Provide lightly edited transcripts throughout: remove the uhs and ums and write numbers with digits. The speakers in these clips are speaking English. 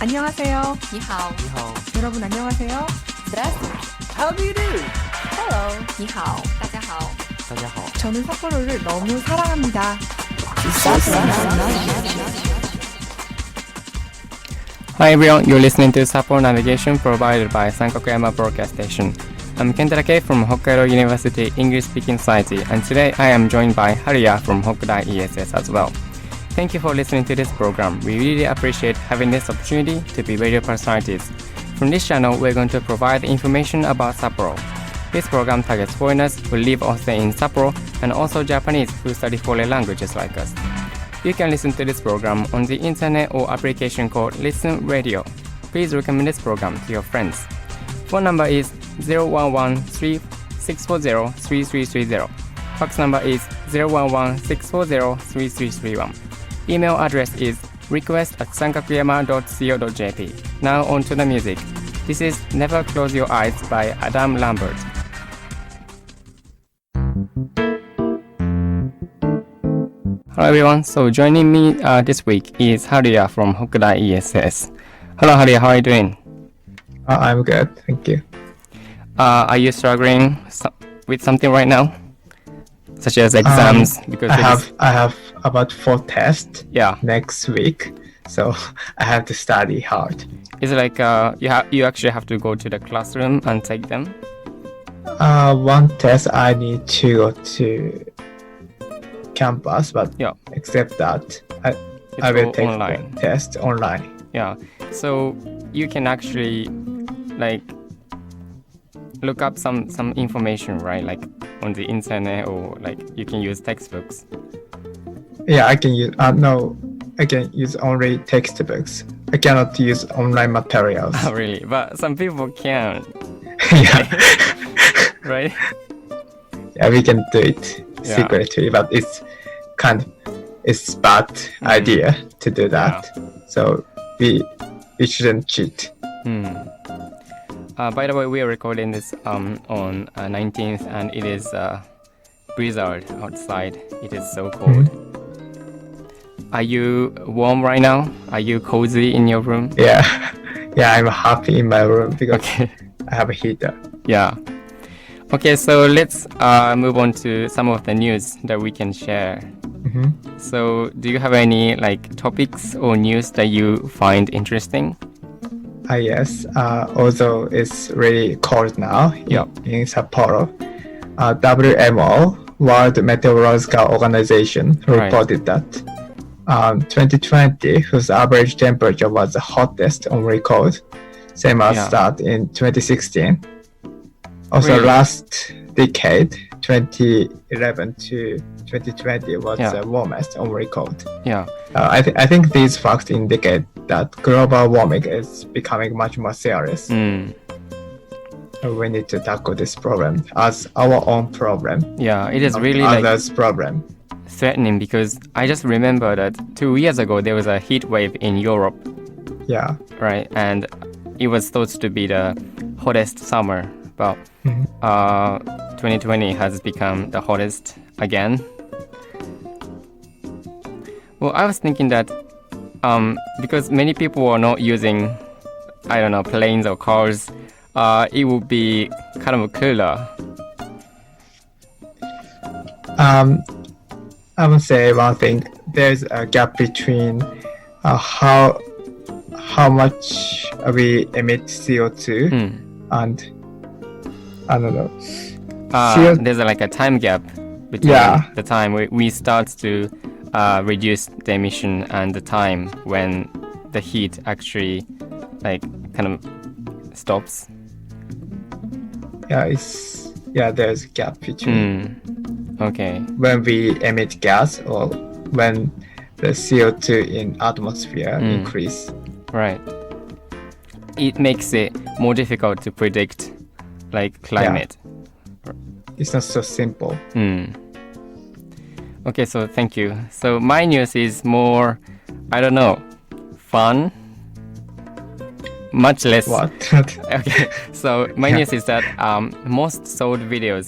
안녕하세요. 你好 여러분 안녕하세요. Здравствуйте How do you do? Hello 你好大家好 저는 삿포로를 너무 사랑합니다. Hi everyone, you're listening to Sapporo Navigation provided by Sankakuyama Broadcast Station. I'm Kentara from Hokkaido University English Speaking Society, and today I am joined by Haruya from Hokudai ESS as well. Thank you for listening to this program. We really appreciate having this opportunity to be radio personalities. From this channel, we're going to provide information about Sapporo. This program targets foreigners who live or stay in Sapporo and also Japanese who study foreign languages like us. You can listen to this program on the internet or application called Listen Radio. Please recommend this program to your friends. Phone number is 011-640-3330. Fax number is 011-640-3331. Email address is request@sankakuyama.co.jp. Now on to the music. This is Never Close Your Eyes by Adam Lambert. Hello everyone, so joining me this week is Haruya from Hokudai ESS. Hello Haruya, how are you doing? I'm good, thank you. Are you struggling with something right now? Such as exams? Because I have about 4 tests next week, so I have to study hard. Is it like you actually have to go to the classroom and take them? One test I need to go to campus, but except that I will take online. The test online. Yeah, so you can actually like look up some information, right? Like on the internet, or like you can use textbooks. Yeah, I can use I can use only textbooks. I cannot use online materials. Oh, really? But some people can. Yeah. Right? Yeah, we can do it secretly, but it's bad idea to do that. Yeah. So we shouldn't cheat. By the way, we are recording this on 19th, and it is blizzard outside. It is so cold. Are you warm right now? Are you cozy in your room? Yeah, I'm happy in my room because I have a heater. Yeah. Okay, so let's move on to some of the news that we can share. So, do you have any like topics or news that you find interesting? Yes. Although it's really cold now in Sapporo, WMO, World Meteorological Organization, reported that 2020, whose average temperature was the hottest on record, same as that in 2016. Also, last decade, 2011 to 2020 was the warmest on record. I think these facts indicate that global warming is becoming much more serious. We need to tackle this problem as our own problem. Yeah, it is really others' problem. Threatening, because I just remember that 2 years ago there was a heat wave in Europe. Yeah. Right, and it was thought to be the hottest summer. But 2020 has become the hottest again. Well, I was thinking that because many people are not using, planes or cars, it would be kind of cooler. I would say one thing. There's a gap between how much we emit CO2 and I don't know. There's like a time gap between the time we start to reduce the emission and the time when the heat actually stops. There's a gap between when we emit gas or when the CO2 in atmosphere increase. Right. It makes it more difficult to predict climate. It's not so simple. Okay, so thank you. So my news is more, fun. Much less. What? Okay, so my news is that most sold video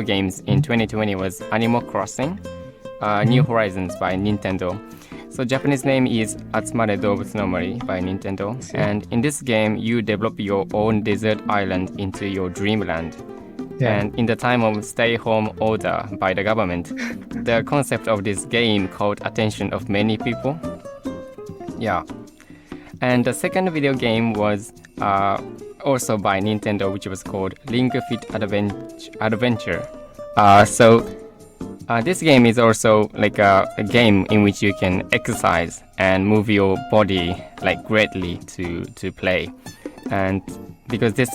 games in 2020 was Animal Crossing, New Horizons by Nintendo. So Japanese name is Atsumare Doubutsu no Mori by Nintendo. And in this game, you develop your own desert island into your dreamland. Yeah. And in the time of stay-home order by the government, the concept of this game caught attention of many people. Yeah. And the second video game was also by Nintendo, which was called Ring Fit Adventure. This game is also like a game in which you can exercise and move your body like greatly to play. And because this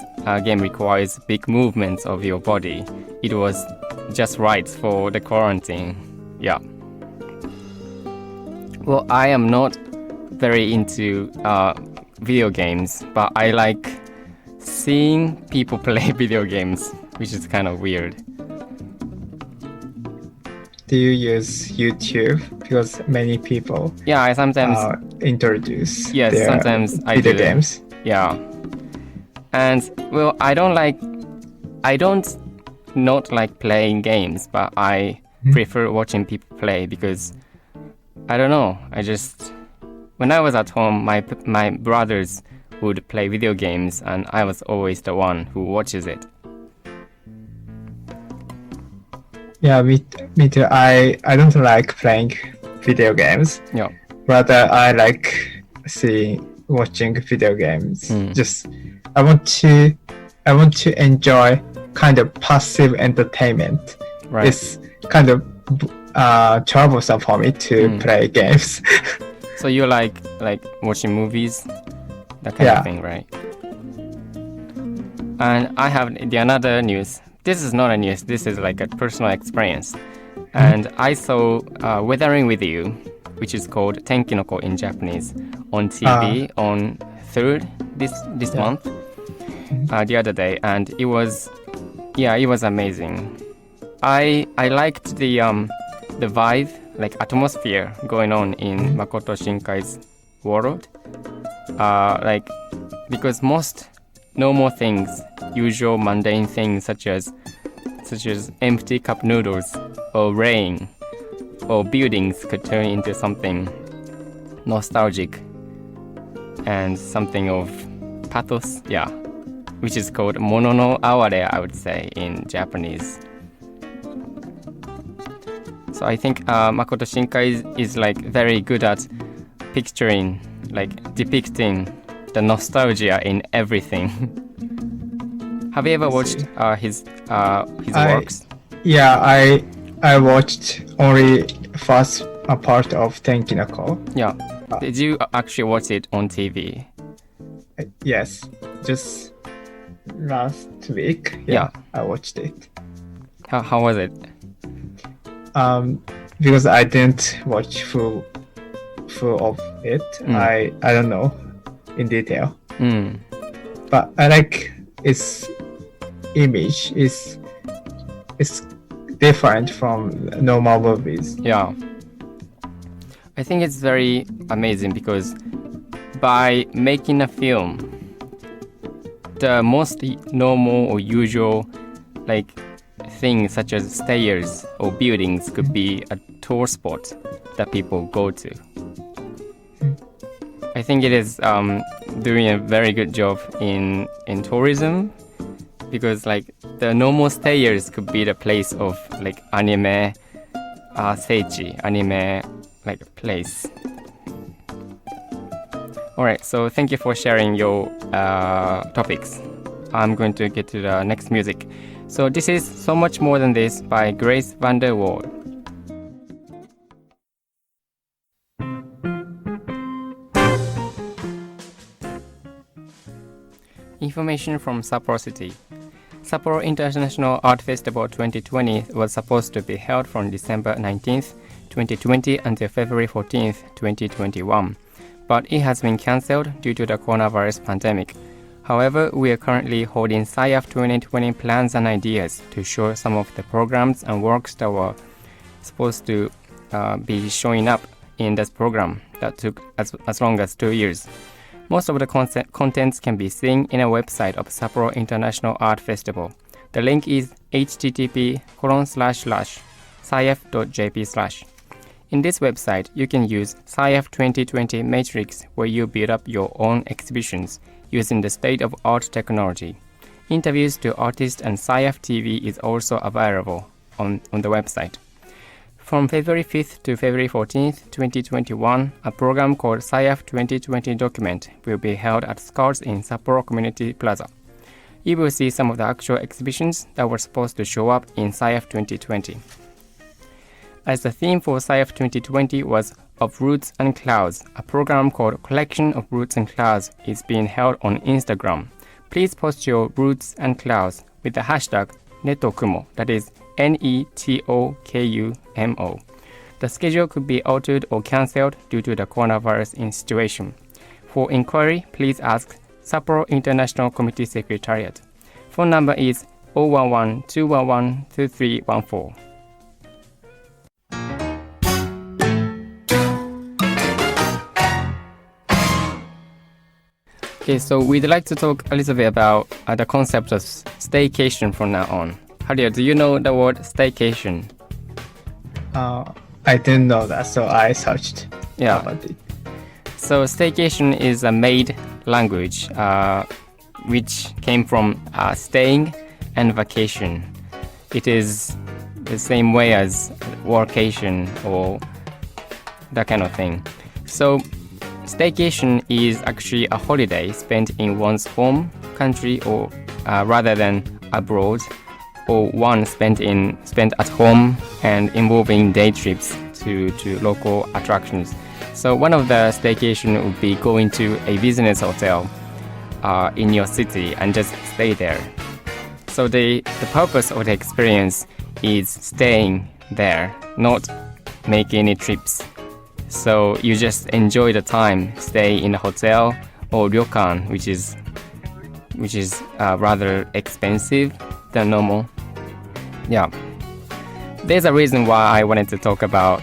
game requires big movements of your body, it was just right for the quarantine. Yeah. Well, I am not very into video games, but I like seeing people play video games, which is kind of weird. Do you use YouTube? Because many people I sometimes introduce yes, sometimes I video do. games. Yeah. And well, I don't not like playing games, but I prefer watching people play because I don't know. When I was at home, my brothers would play video games, and I was always the one who watches it. Yeah, me too. I don't like playing video games. Yeah. Rather, I like watching video games. Just I want to enjoy kind of passive entertainment. Right. It's kind of troublesome for me to play games. So you like watching movies, that kind of thing, right? And I have the another news. This is not a news. This is like a personal experience. And I saw Weathering with You, which is called Tenkinoko in Japanese, on TV on 3rd this month, the other day, and it was amazing. I liked the vibe, like atmosphere going on in Makoto Shinkai's world, because most normal things, usual mundane things such as empty cup noodles or rain or buildings could turn into something nostalgic and something of pathos, which is called mono no aware, I would say, in Japanese. So I think Makoto Shinkai is like very good at picturing, like depicting the nostalgia in everything. Have you ever watched his works? Yeah, I watched only first part of Tenkinoko. Yeah. Did you actually watch it on TV? Yes, just last week. Yeah. I watched it. How was it? Because I didn't watch full of it. I don't know in detail. But I like its image. It's different from normal movies. Yeah. I think it's very amazing because by making a film, the most normal or usual like things such as stairs or buildings could be a tour spot that people go to. I think it is doing a very good job in tourism, because like the normal stairs could be the place of like anime seichi, anime like place. Alright, so thank you for sharing your topics. I'm going to get to the next music. So this is So Much More Than This by Grace van der Waal. Information from Sapporo City. Sapporo International Art Festival 2020 was supposed to be held from December 19th, 2020 until February 14th, 2021. But it has been cancelled due to the coronavirus pandemic. However, we are currently holding SIAF 2020 plans and ideas to show some of the programs and works that were supposed to be showing up in this program that took as long as 2 years. Most of the contents can be seen in a website of Sapporo International Art Festival. The link is http://siaf.jp/. In this website, you can use SciF 2020 Matrix where you build up your own exhibitions using the state-of-art technology. Interviews to artists and SciF TV is also available on the website. From February 5th to February 14th, 2021, a program called SciF 2020 Document will be held at SCARS in Sapporo Community Plaza. You will see some of the actual exhibitions that were supposed to show up in SciF 2020. As the theme for SciF 2020 was Of Roots and Clouds, a program called Collection of Roots and Clouds is being held on Instagram. Please post your roots and clouds with the hashtag Netokumo, that is NETOKUMO. The schedule could be altered or cancelled due to the coronavirus situation. For inquiry, please ask Sapporo International Committee Secretariat. Phone number is 011-211-2314. Okay, so we'd like to talk a little bit about the concept of staycation from now on. Haria, do you know the word staycation? I didn't know that, so I searched about it. So staycation is a made language which came from staying and vacation. It is the same way as workation or that kind of thing. So staycation is actually a holiday spent in one's home country or rather than abroad, or one spent at home and involving day trips to local attractions. So one of the staycation would be going to a business hotel in your city and just stay there. So the purpose of the experience is staying there, not making any trips. So you just enjoy the time, stay in a hotel or ryokan, which is rather expensive than normal. Yeah. There's a reason why I wanted to talk about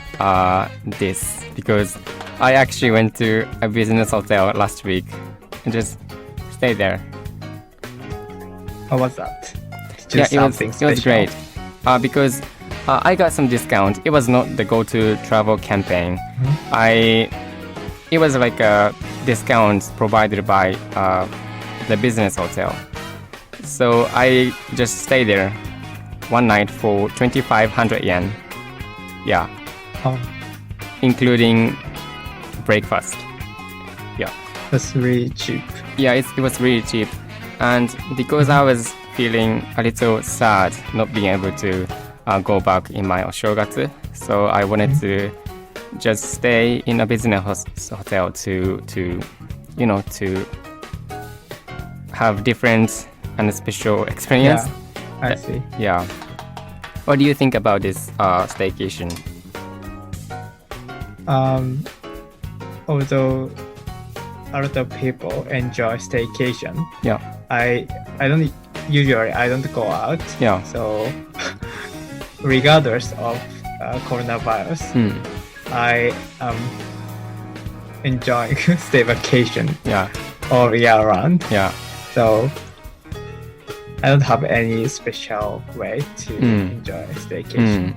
this, because I actually went to a business hotel last week and just stayed there. How was that? It was great. Because I got some discount. It was not the go-to travel campaign. It was like a discount provided by the business hotel. So I just stayed there one night for 2,500 yen. Yeah. Including breakfast. Yeah. That's really cheap. Yeah, it was really cheap. And because I was feeling a little sad not being able to go back in my oshogatsu, so I wanted to just stay in a business hotel to have different and special experience. Yeah, I see. Yeah. What do you think about this staycation? Although a lot of people enjoy staycation, I don't go out. Yeah. So regardless of coronavirus, I am enjoying staycation all year round. Yeah. So I don't have any special way to enjoy staycation.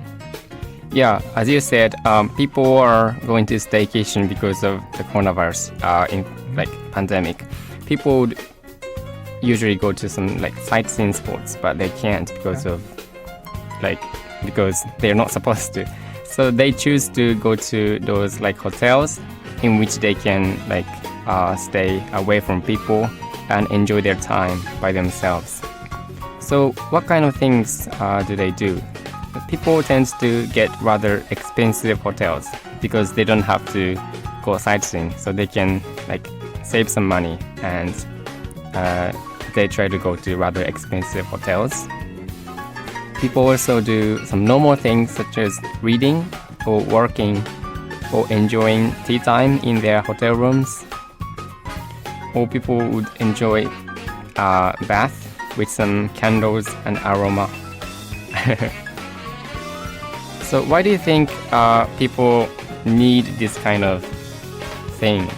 Yeah, as you said, people are going to staycation because of the coronavirus in pandemic. People would usually go to some sightseeing spots, but they can't because they're not supposed to. So they choose to go to those hotels in which they can stay away from people and enjoy their time by themselves. So what kind of things do they do? People tend to get rather expensive hotels because they don't have to go sightseeing, so they can save some money, and they try to go to rather expensive hotels. People also do some normal things such as reading or working or enjoying tea time in their hotel rooms. Or people would enjoy a bath with some candles and aroma. So why do you think people need this kind of thing?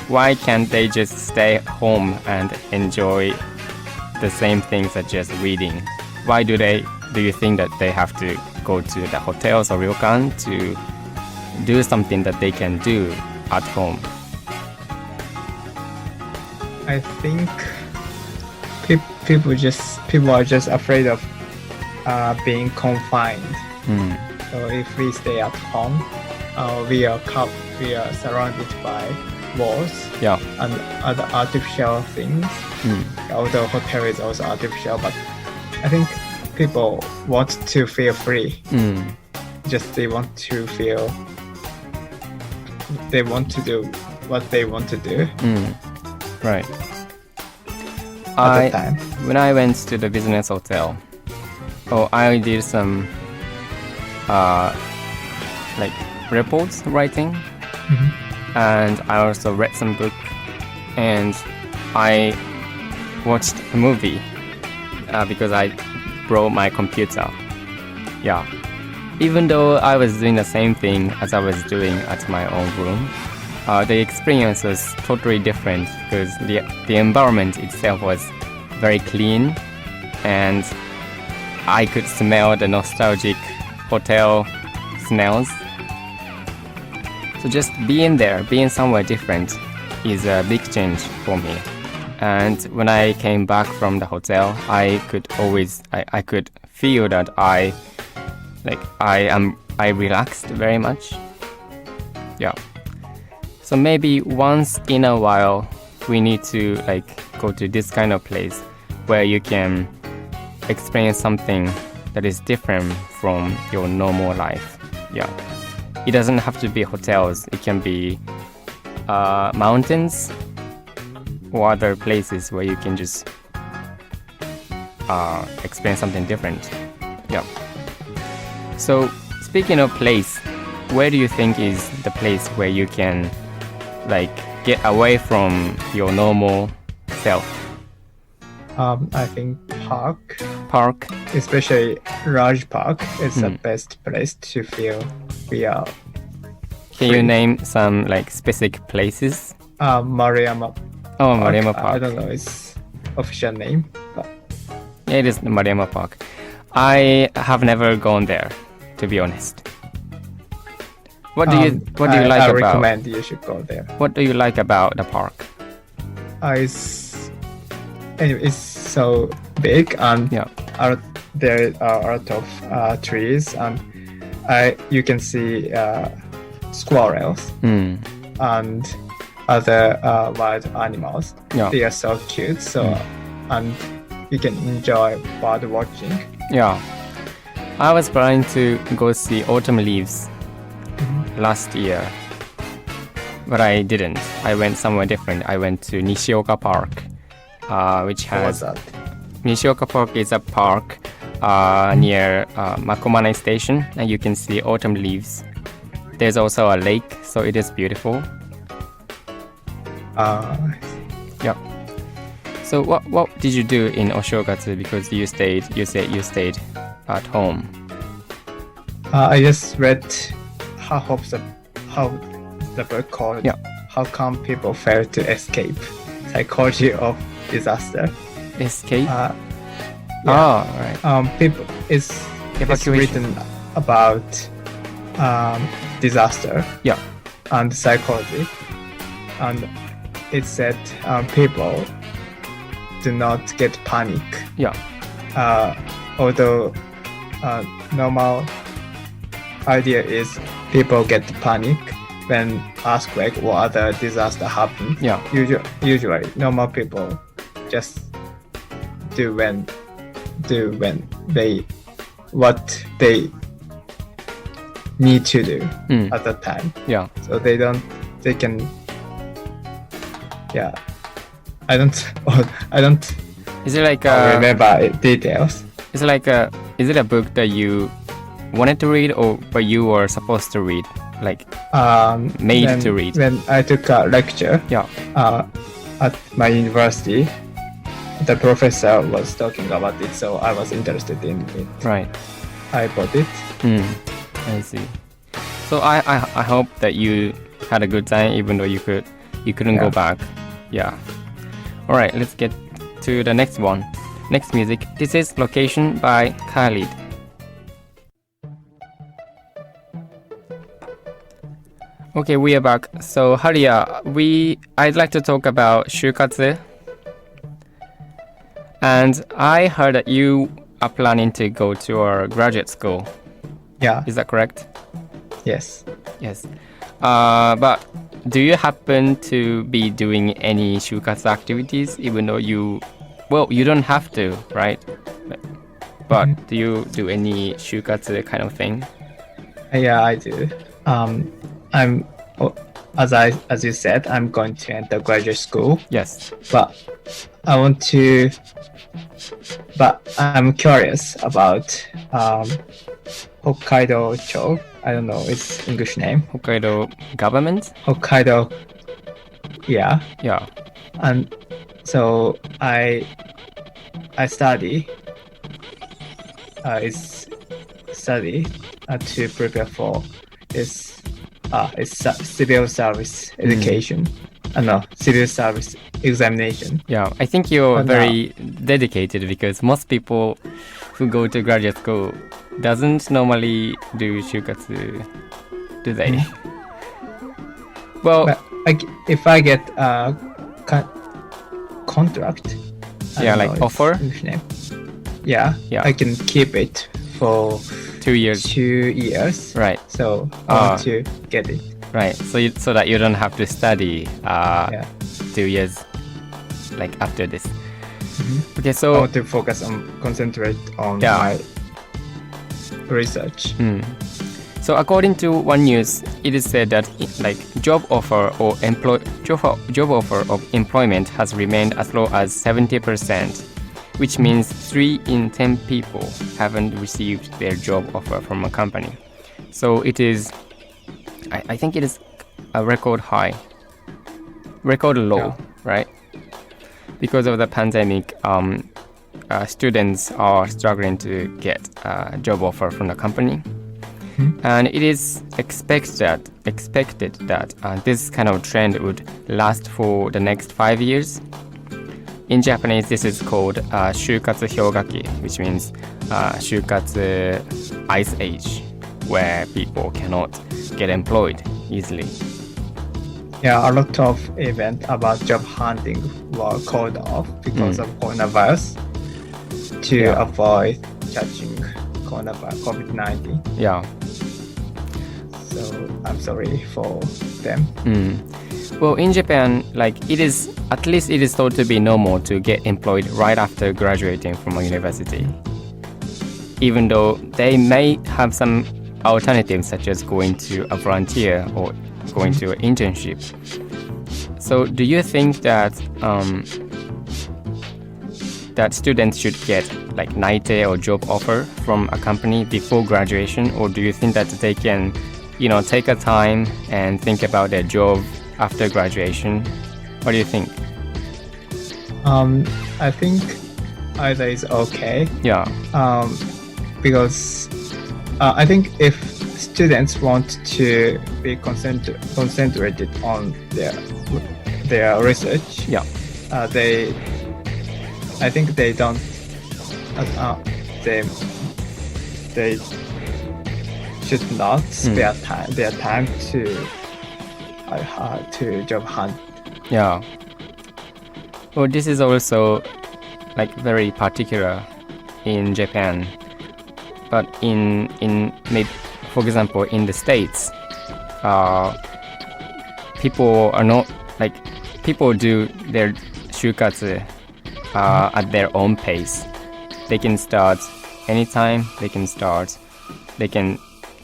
Why can't they just stay home and enjoy the same things such as reading? Why do you think that they have to go to the hotels or ryokan to do something that they can do at home? I think people are just afraid of being confined. So if we stay at home, we are surrounded by walls and other artificial things. Although hotel is also artificial, but I think people want to feel free. They want to feel they want to do what they want to do. Right. At the time. When I went to the business hotel, I did some like reports writing, and I also read some book, and I watched a movie because I brought my computer. Yeah. Even though I was doing the same thing as I was doing at my own room, the experience was totally different because the environment itself was very clean, and I could smell the nostalgic hotel smells. So just being there, being somewhere different is a big change for me. And when I came back from the hotel, I could feel that I relaxed very much. Yeah. So maybe once in a while we need to go to this kind of place where you can experience something that is different from your normal life. Yeah. It doesn't have to be hotels. It can be mountains or other places where you can just experience something different. Yeah. So speaking of place, where do you think is the place where you can get away from your normal self? I think Park. Especially large park is the best place to feel we are. Can you name some specific places? Maruyama. Oh, Maruyama Park. I don't know its official name, but yeah, it is the Maruyama Park. I have never gone there, to be honest. What do you like I about? recommend you should go there. What do you like about the park? It's so big, and Yeah. there are a lot of trees, and you can see squirrels and other wild animals. Yeah. They are so cute. So and you can enjoy bird watching. Yeah. I was planning to go see autumn leaves last year, but I didn't. I went somewhere different. I went to Nishioka Park, which What was has... that? Nishioka Park is a park near Makomane Station, and you can see autumn leaves. There's also a lake, so it is beautiful. Yeah. So what did you do in Oshogatsu? Because you said you stayed at home. I just read how the book called Yeah. How Come People Fail to Escape Psychology of Disaster. Escape? Yeah. Oh, right. People it's Evacuation. written about disaster Yeah. and psychology, and it said people do not get panic. Yeah. Although normal idea is people get panic when earthquake or other disaster happens. Yeah. Usually normal people just do when what they need to do at that time. Yeah. So they can. Yeah. I don't Is it like remember details. is it a book that you wanted to read or but you were supposed to read? Made to read. When I took a lecture Yeah. at my university, the professor was talking about it, so I was interested in it. Right. I bought it. I see. So I hope that you had a good time even though you couldn't go back. Yeah. All right, let's get to the next one. Next music. This is Location by Khalid. Okay, we are back. So, Haria, I'd like to talk about 就活. And I heard that you are planning to go to our graduate school. Yeah. Is that correct? Yes. Yes. But do you happen to be doing any 就活 activities, even though you don't have to, right? But do you do any 就活 kind of thing? Yeah, I do. As you said, I'm going to enter graduate school. Yes. But I'm curious about Hokkaido Cho. I don't know its English name. Hokkaido government? Hokkaido. Yeah. Yeah. And so I study. To prepare for its civil service education. Civil service examination. Yeah, I think you're very dedicated because most people who go to graduate school doesn't normally do 就活, do they? Well, but if I get a contract, offer? English name. Yeah, I can keep it for 2 years. 2 years. Right. So I want to get it. Right. So that you don't have to study 2 years after this. Mm-hmm. Okay, so I want to concentrate on my research. So according to one news, it is said that job offer of employment has remained as low as 70%, which means 3 in 10 people haven't received their job offer from a company. So it is, I think it is a record low, right? Because of the pandemic, students are struggling to get a job offer from the company. And it is expected that this kind of trend would last for the next 5 years. In Japanese, this is called 就活氷河期, which means 就活 ice age, where people cannot get employed easily. Yeah, a lot of events about job hunting were called off because of coronavirus to avoid catching COVID-19. Yeah. So I'm sorry for them. Well, in Japan, it is thought to be normal to get employed right after graduating from a university, even though they may have some alternatives such as going to a volunteer or going to an internship. So, do you think that that students should get naite or job offer from a company before graduation, or do you think that they can, take a time and think about their job after graduation? What do you think? I think either is okay. Yeah. Because I think if students want to be concentrated on their research, I think they don't. They should not spare their time to job hunt. Yeah. Well, this is also very particular in Japan, but in maybe, for example, in the States, people are not people do their 就活 at their own pace. They can start anytime. They can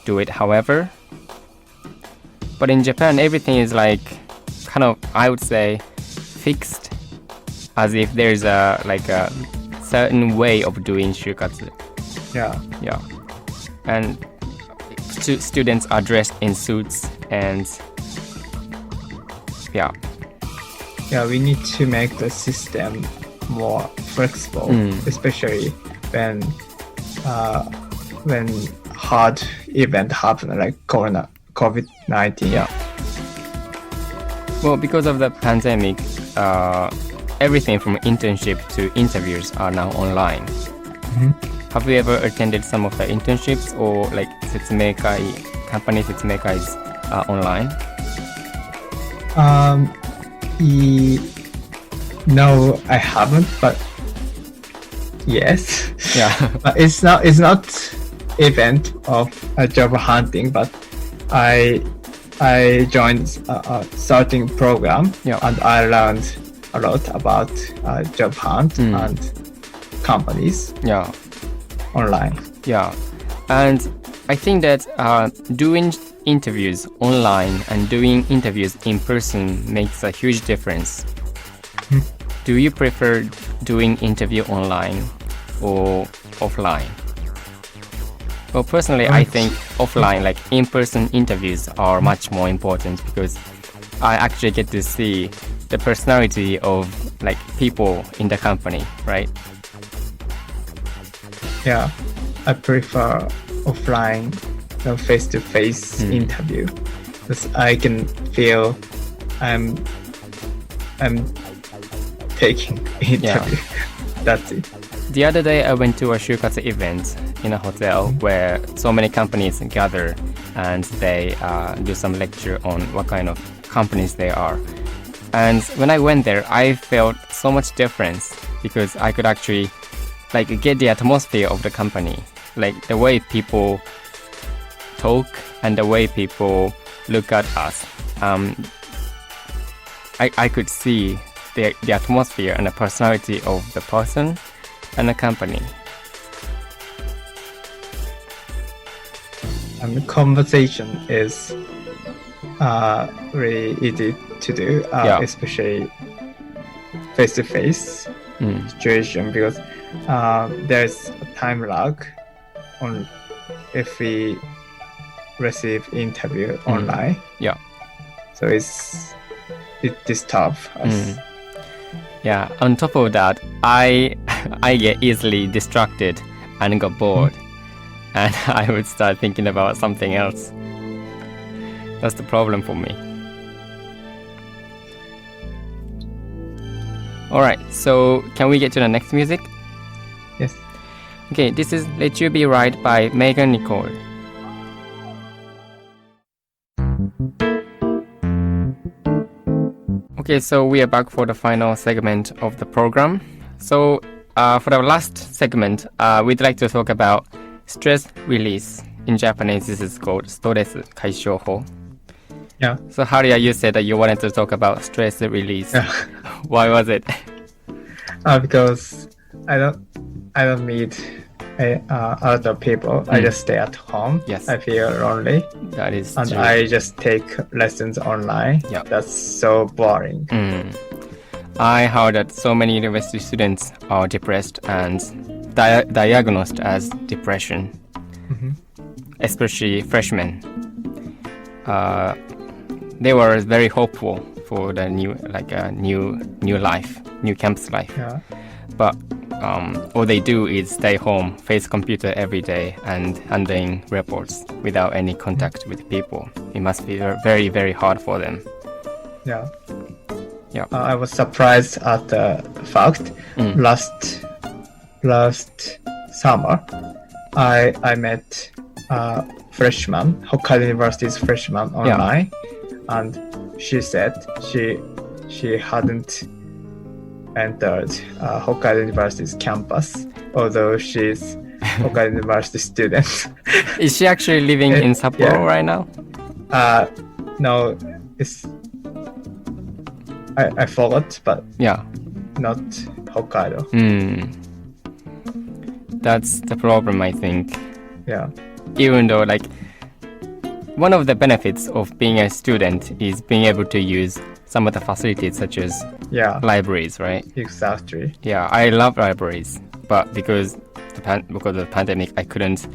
do it however. But in Japan, everything is kind of, I would say, fixed, as if there's a certain way of doing 就活. Yeah. And students are dressed in suits and yeah. Yeah, we need to make the system more flexible, especially when hard event happen like COVID-19. Yeah. Well, because of the pandemic, everything from internship to interviews are now online. Have you ever attended some of the internships or company 説明会 is online? No, I haven't, but yes. Yeah. But it's not event of job hunting, but I joined a certain program, and I learned a lot about job hunt and companies online. Yeah, and I think that doing interviews online and doing interviews in person makes a huge difference. Do you prefer doing interview online or offline? Well, personally, I think offline, like in-person interviews are much more important because I actually get to see the personality of like people in the company, right? Yeah, I prefer offline, face-to-face interview because I can feel I'm taking interview. That's it. The other day I went to a shūkatsu event in a hotel where so many companies gather and they do some lecture on what kind of companies they are. And when I went there, I felt so much difference because I could actually like get the atmosphere of the company, like the way people talk and the way people look at us. I could see the atmosphere and the personality of the person and the company. And the conversation is really easy to do, especially face-to-face situation, because there's a time lag on if we receive interview online. Yeah. So it disturbs us. Yeah. On top of that, I get easily distracted and got bored, and I would start thinking about something else. That's the problem for me. Alright, so can we get to the next music? Yes. Okay, this is Let You Be Right by Megan Nicole. Okay, so we are back for the final segment of the program. So for the last segment, we'd like to talk about stress release. In Japanese, this is called ストレス解消法. Yeah. So Haria, you said that you wanted to talk about stress release. Yeah. Why was it? Because I don't meet other people. I just stay at home. Yes. I feel lonely. That is and true. I just take lessons online. Yeah. That's so boring. I heard that so many university students are depressed and diagnosed as depression, especially freshmen. They were very hopeful for the new life, new campus life. Yeah. But all they do is stay home, face computer every day, and handling reports without any contact with people. It must be very, very hard for them. Yeah. Yeah. I was surprised at the fact last summer I met freshman, Hokkaido University's freshman online, and she said she hadn't entered Hokkaido University's campus, although she's Hokkaido University student. Is she actually living in Sapporo right now? No, it's I forgot, but not Hokkaido. That's the problem, I think. Yeah. Even though, like, one of the benefits of being a student is being able to use some of the facilities such as libraries, right? Exactly. Yeah, I love libraries, but because of the pandemic, I couldn't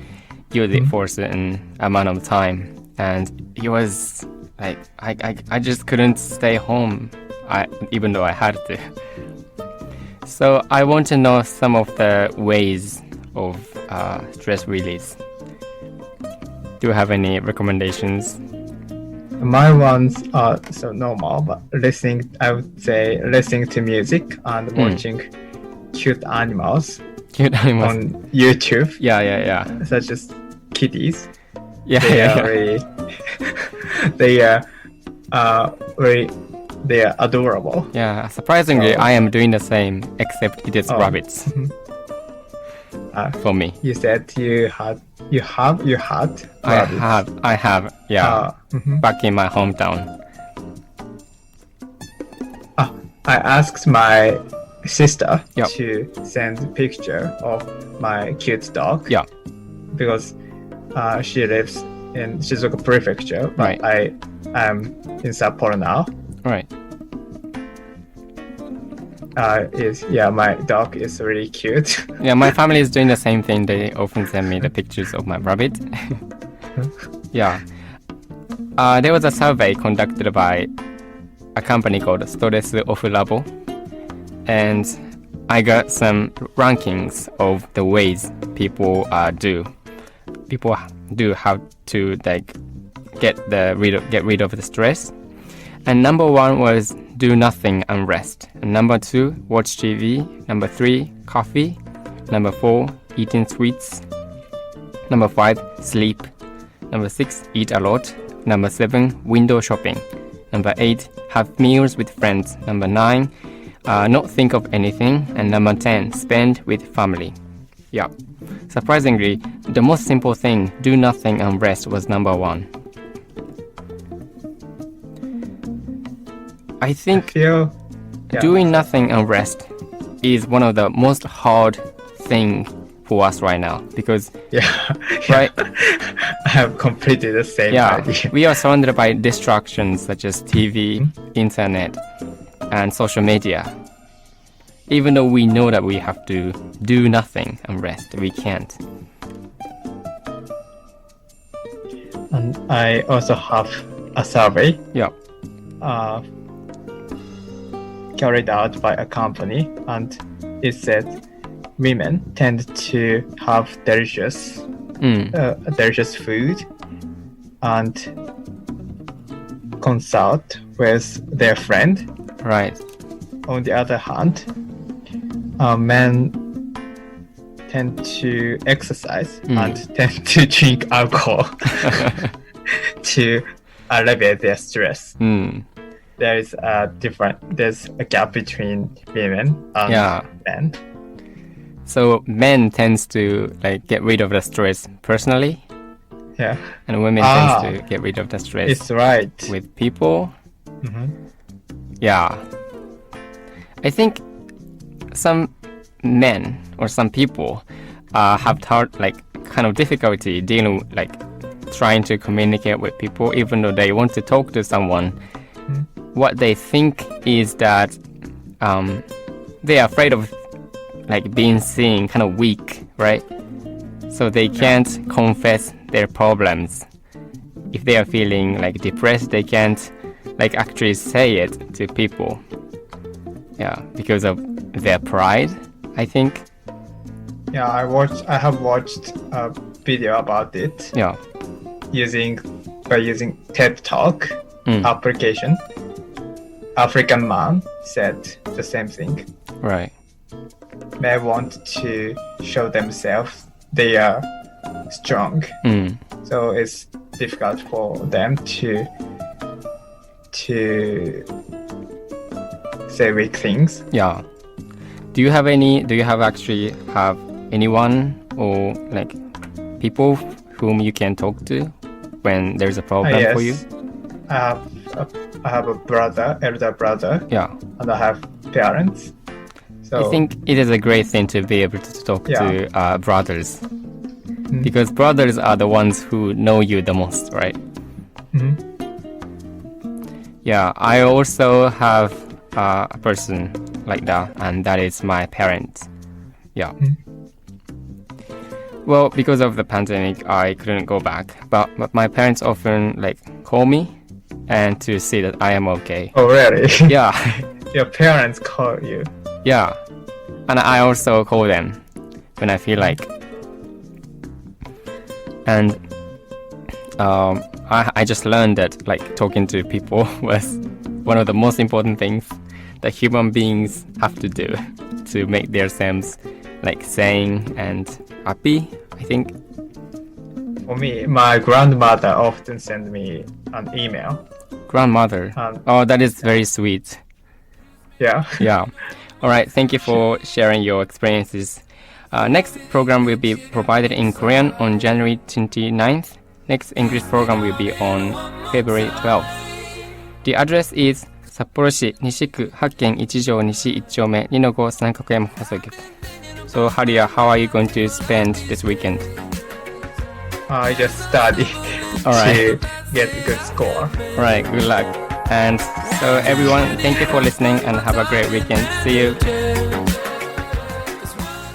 use it for a certain amount of time, and it was like I just couldn't stay home, even though I had to. So I want to know some of the ways of stress release. Do you have any recommendations? My ones are so normal, but I would say listening to music and watching cute animals on YouTube. Yeah. Such as kitties. They are very they are adorable. Yeah, surprisingly, I am doing the same, except it is rabbits for me. You said you had rabbits. I have, yeah, back in my hometown. I asked my sister Yep. to send a picture of my cute dog. Yeah, Because she lives in Shizuoka Prefecture, but Right. I am in Sapporo now. right. My dog is really cute. Yeah, my family is doing the same thing. They often send me the pictures of my rabbit. Yeah. There was a survey conducted by a company called Stress Off Labo, and I got some rankings of the ways people do how to like get rid of the stress. And number 1 was do nothing and rest. And number 2, watch TV. Number 3, coffee. Number 4, eating sweets. Number 5, sleep. Number 6, eat a lot. Number 7, window shopping. Number 8, have meals with friends. Number 9, not think of anything. And number 10, spend with family. Yeah. Surprisingly, the most simple thing, do nothing and rest, was number 1. I think doing nothing and rest is one of the most hard thing for us right now, because right, I have completely the same idea. We are surrounded by distractions such as TV, internet, and social media. Even though we know that we have to do nothing and rest, we can't. And I also have a survey carried out by a company, and it said women tend to have delicious food and consult with their friend. Right. On the other hand, men tend to exercise and tend to drink alcohol to alleviate their stress. There's a gap between women and men. So men tends to like get rid of the stress personally. Yeah. And women tends to get rid of the stress. It's right. With people. Yeah. I think some men or some people have kind of difficulty dealing trying to communicate with people, even though they want to talk to someone. What they think is that they are afraid of being seen kind of weak, right? So they can't confess their problems. If they are feeling depressed, they can't actually say it to people. Yeah, because of their pride, I think. Yeah, I have watched a video about it. Yeah. By using TED Talk application. African man said the same thing. Right. They want to show themselves they are strong. So it's difficult for them to say weak things. Yeah. Do you have anyone or people whom you can talk to when there's a problem for you? I have a brother, elder brother. Yeah. And I have parents. So I think it is a great thing to be able to talk to brothers. Because brothers are the ones who know you the most, right? Yeah, I also have a person like that, and that is my parents. Yeah. Well, because of the pandemic, I couldn't go back. But my parents often call me and to see that I am okay. Oh, really? Yeah. Your parents call you? Yeah. And I also call them when I feel like. And I just learned that talking to people was one of the most important things that human beings have to do to make themselves sane and happy, I think. For me, my grandmother often send me an email. Grandmother. Oh, that is very sweet. Yeah. Yeah. All right. Thank you for sharing your experiences. Next program will be provided in Korean on January 29th. Next English program will be on February 12th. The address is 札幌市西区8軒1条西1丁目2-5三角山放送局. So, Haria, how are you going to spend this weekend? I just study Alright. to get a good score. Alright, good luck. And so everyone, thank you for listening and have a great weekend. See you.